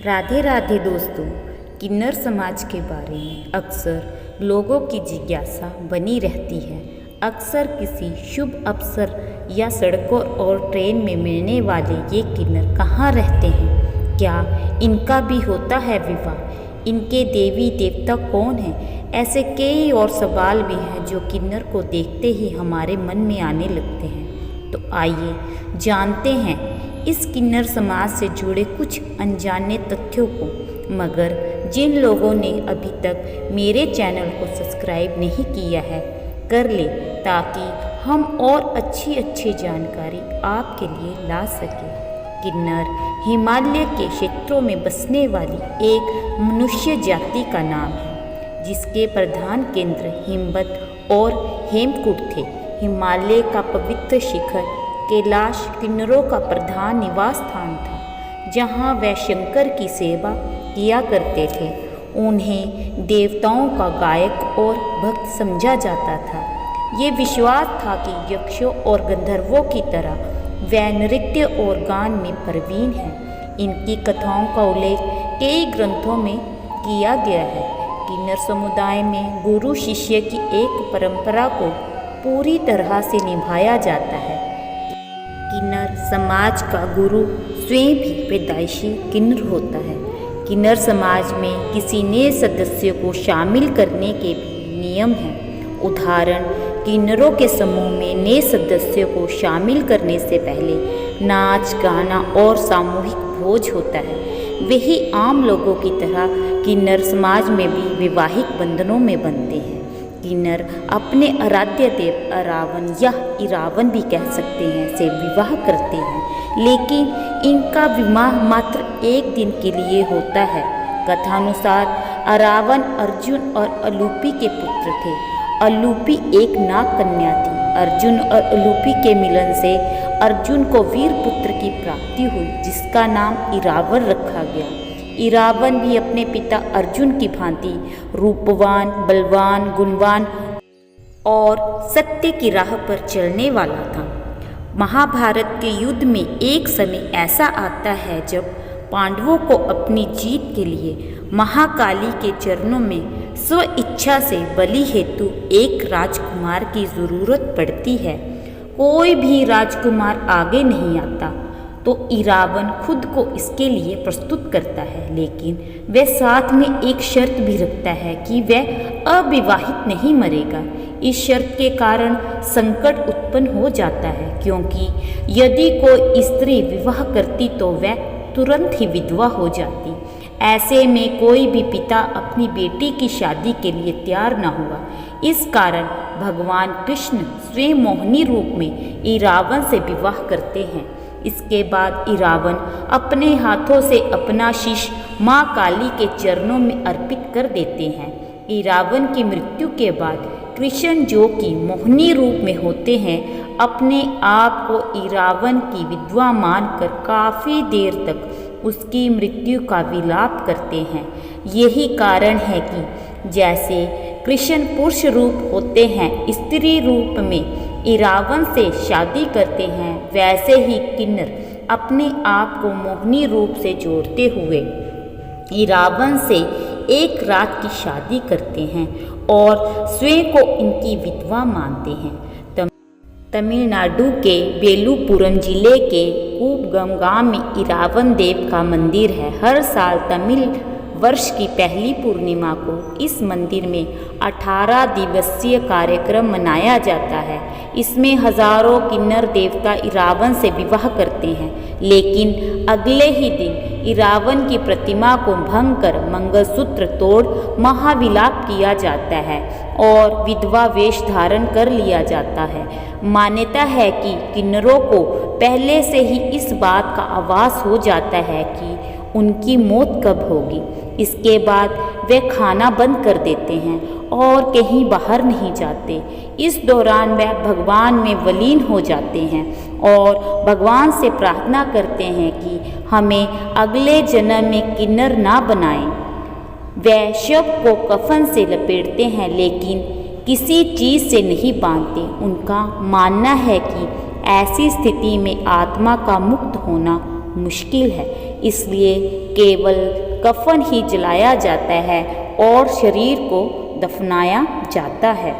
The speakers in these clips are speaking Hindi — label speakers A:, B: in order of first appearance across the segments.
A: राधे राधे दोस्तों। किन्नर समाज के बारे में अक्सर लोगों की जिज्ञासा बनी रहती है। अक्सर किसी शुभ अवसर या सड़कों और ट्रेन में मिलने वाले ये किन्नर कहाँ रहते हैं? क्या इनका भी होता है विवाह? इनके देवी देवता कौन हैं? ऐसे कई और सवाल भी हैं जो किन्नर को देखते ही हमारे मन में आने लगते हैं। तो आइए जानते हैं इस किन्नर समाज से जुड़े कुछ अनजाने तथ्यों को। मगर जिन लोगों ने अभी तक मेरे चैनल को सब्सक्राइब नहीं किया है, कर ले, ताकि हम और अच्छी जानकारी आपके लिए ला सकें। किन्नर हिमालय के क्षेत्रों में बसने वाली एक मनुष्य जाति का नाम है, जिसके प्रधान केंद्र हिमवत और हेमकूट थे। हिमालय का पवित्र शिखर कैलाश किन्नरों का प्रधान निवास स्थान था, जहाँ वे शंकर की सेवा किया करते थे। उन्हें देवताओं का गायक और भक्त समझा जाता था। ये विश्वास था कि यक्षों और गंधर्वों की तरह वे नृत्य और गान में प्रवीण हैं। इनकी कथाओं का उल्लेख कई ग्रंथों में किया गया है। किन्नर समुदाय में गुरु शिष्य की एक परंपरा को पूरी तरह से निभाया जाता है। किन्नर समाज का गुरु स्वयं भी पैदाइशी किन्नर होता है। किन्नर समाज में किसी नए सदस्य को शामिल करने के भी नियम हैं। उदाहरण, किन्नरों के समूह में नए सदस्य को शामिल करने से पहले नाच गाना और सामूहिक भोज होता है। वही आम लोगों की तरह किन्नर समाज में भी वैवाहिक बंधनों में बंधते हैं। किन्नर अपने आराध्य देव अरावन या इरावन भी कह सकते हैं से विवाह करते हैं, लेकिन इनका विवाह मात्र एक दिन के लिए होता है। कथानुसार अरावन अर्जुन और अलूपी के पुत्र थे। अलूपी एक नाग कन्या थी। अर्जुन और अलूपी के मिलन से अर्जुन को वीर पुत्र की प्राप्ति हुई, जिसका नाम इरावन रखा गया। इरावन भी अपने पिता अर्जुन की भांति रूपवान, बलवान, गुणवान और सत्य की राह पर चलने वाला था। महाभारत के युद्ध में एक समय ऐसा आता है जब पांडवों को अपनी जीत के लिए महाकाली के चरणों में स्व इच्छा से बलि हेतु एक राजकुमार की जरूरत पड़ती है। कोई भी राजकुमार आगे नहीं आता, तो इरावन खुद को इसके लिए प्रस्तुत करता है, लेकिन वह साथ में एक शर्त भी रखता है कि वह अविवाहित नहीं मरेगा। इस शर्त के कारण संकट उत्पन्न हो जाता है, क्योंकि यदि कोई स्त्री विवाह करती तो वह तुरंत ही विधवा हो जाती। ऐसे में कोई भी पिता अपनी बेटी की शादी के लिए तैयार न हुआ। इस कारण भगवान कृष्ण स्वयं मोहिनी रूप में इरावन से विवाह करते हैं। इसके बाद इरावन अपने हाथों से अपना शीश माँ काली के चरणों में अर्पित कर देते हैं। इरावन की मृत्यु के बाद कृष्ण, जो कि मोहिनी रूप में होते हैं, अपने आप को इरावन की विधवा मानकर काफ़ी देर तक उसकी मृत्यु का विलाप करते हैं। यही कारण है कि जैसे कृष्ण पुरुष रूप होते हैं, स्त्री रूप में इरावन से शादी करते हैं, वैसे ही किन्नर अपने आप को मोहिनी रूप से जोड़ते हुए इरावन से एक रात की शादी करते हैं और स्वयं को इनकी विधवा मानते हैं। तमिलनाडु के बेलूपुरम जिले के कूपगम गांव में इरावन देव का मंदिर है। हर साल तमिल वर्ष की पहली पूर्णिमा को इस मंदिर में 18 दिवसीय कार्यक्रम मनाया जाता है। इसमें हजारों किन्नर देवता इरावन से विवाह करते हैं, लेकिन अगले ही दिन इरावन की प्रतिमा को भंग कर मंगलसूत्र तोड़ महाविलाप किया जाता है और विधवा वेश धारण कर लिया जाता है। मान्यता है कि किन्नरों को पहले से ही इस बात का आभास हो जाता है कि उनकी मौत कब होगी। इसके बाद वे खाना बंद कर देते हैं और कहीं बाहर नहीं जाते। इस दौरान वे भगवान में विलीन हो जाते हैं और भगवान से प्रार्थना करते हैं कि हमें अगले जन्म में किन्नर ना बनाएं। वे शव को कफन से लपेटते हैं, लेकिन किसी चीज़ से नहीं बांधते। उनका मानना है कि ऐसी स्थिति में आत्मा का मुक्त होना मुश्किल है, इसलिए केवल कफन ही जलाया जाता है और शरीर को दफनाया जाता है।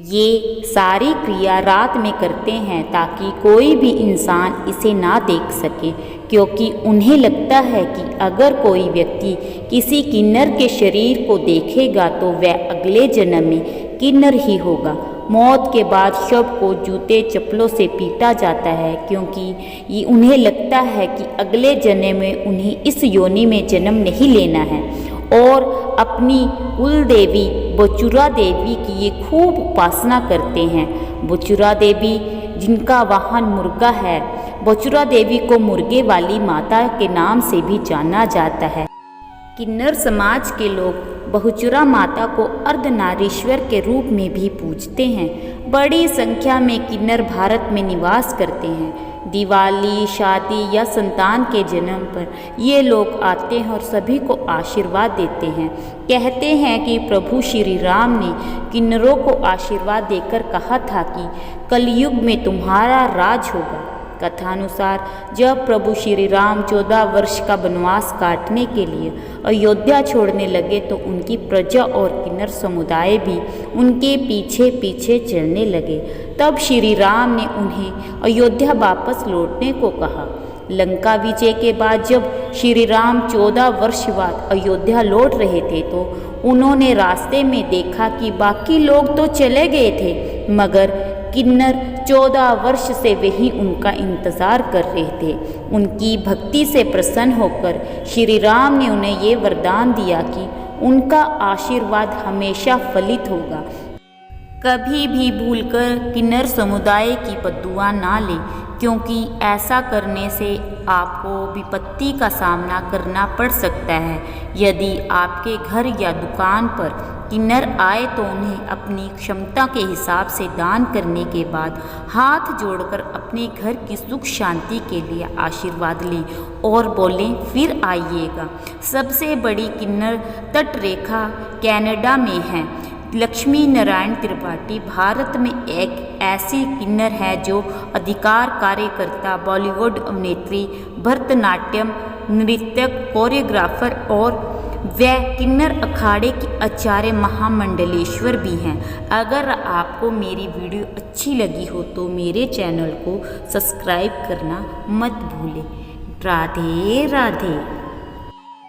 A: ये सारी क्रिया रात में करते हैं ताकि कोई भी इंसान इसे ना देख सके, क्योंकि उन्हें लगता है कि अगर कोई व्यक्ति किसी किन्नर के शरीर को देखेगा तो वह अगले जन्म में किन्नर ही होगा। मौत के बाद शव को जूते चप्पलों से पीटा जाता है, क्योंकि ये उन्हें लगता है कि अगले जन्म में उन्हें इस योनि में जन्म नहीं लेना है। और अपनी कुल देवी बचुरा देवी की ये खूब उपासना करते हैं। बचुरा देवी जिनका वाहन मुर्गा है, बचुरा देवी को मुर्गे वाली माता के नाम से भी जाना जाता है। किन्नर समाज के लोग बहुचुरा माता को अर्धनारीश्वर के रूप में भी पूजते हैं। बड़ी संख्या में किन्नर भारत में निवास करते हैं। दिवाली, शादी या संतान के जन्म पर ये लोग आते हैं और सभी को आशीर्वाद देते हैं। कहते हैं कि प्रभु श्री राम ने किन्नरों को आशीर्वाद देकर कहा था कि कलयुग में तुम्हारा राज होगा। कथानुसार जब प्रभु श्री राम 14 वर्ष का वनवास काटने के लिए अयोध्या छोड़ने लगे तो उनकी प्रजा और किन्नर समुदाय भी उनके पीछे पीछे चलने लगे। तब श्री राम ने उन्हें अयोध्या वापस लौटने को कहा। लंका विजय के बाद जब श्री राम 14 वर्ष बाद अयोध्या लौट रहे थे तो उन्होंने रास्ते में देखा कि बाकी लोग तो चले गए थे, मगर किन्नर 14 वर्ष से वही उनका इंतज़ार कर रहे थे। उनकी भक्ति से प्रसन्न होकर श्री राम ने उन्हें ये वरदान दिया कि उनका आशीर्वाद हमेशा फलित होगा। कभी भी भूलकर किन्नर समुदाय की बद्दुआ ना लें, क्योंकि ऐसा करने से आपको विपत्ति का सामना करना पड़ सकता है। यदि आपके घर या दुकान पर किन्नर आए तो उन्हें अपनी क्षमता के हिसाब से दान करने के बाद हाथ जोड़कर अपने घर की सुख शांति के लिए आशीर्वाद लें और बोलें फिर आइएगा। सबसे बड़ी किन्नर तट रेखा कनाडा में है। लक्ष्मी नारायण त्रिपाठी भारत में एक ऐसी किन्नर है जो अधिकार कार्यकर्ता, बॉलीवुड अभिनेत्री, भरतनाट्यम नृत्यक, कोरियोग्राफर और वह किन्नर अखाड़े की आचार्य महामंडलेश्वर भी हैं। अगर आपको मेरी वीडियो अच्छी लगी हो तो मेरे चैनल को सब्सक्राइब करना मत भूलें। राधे राधे।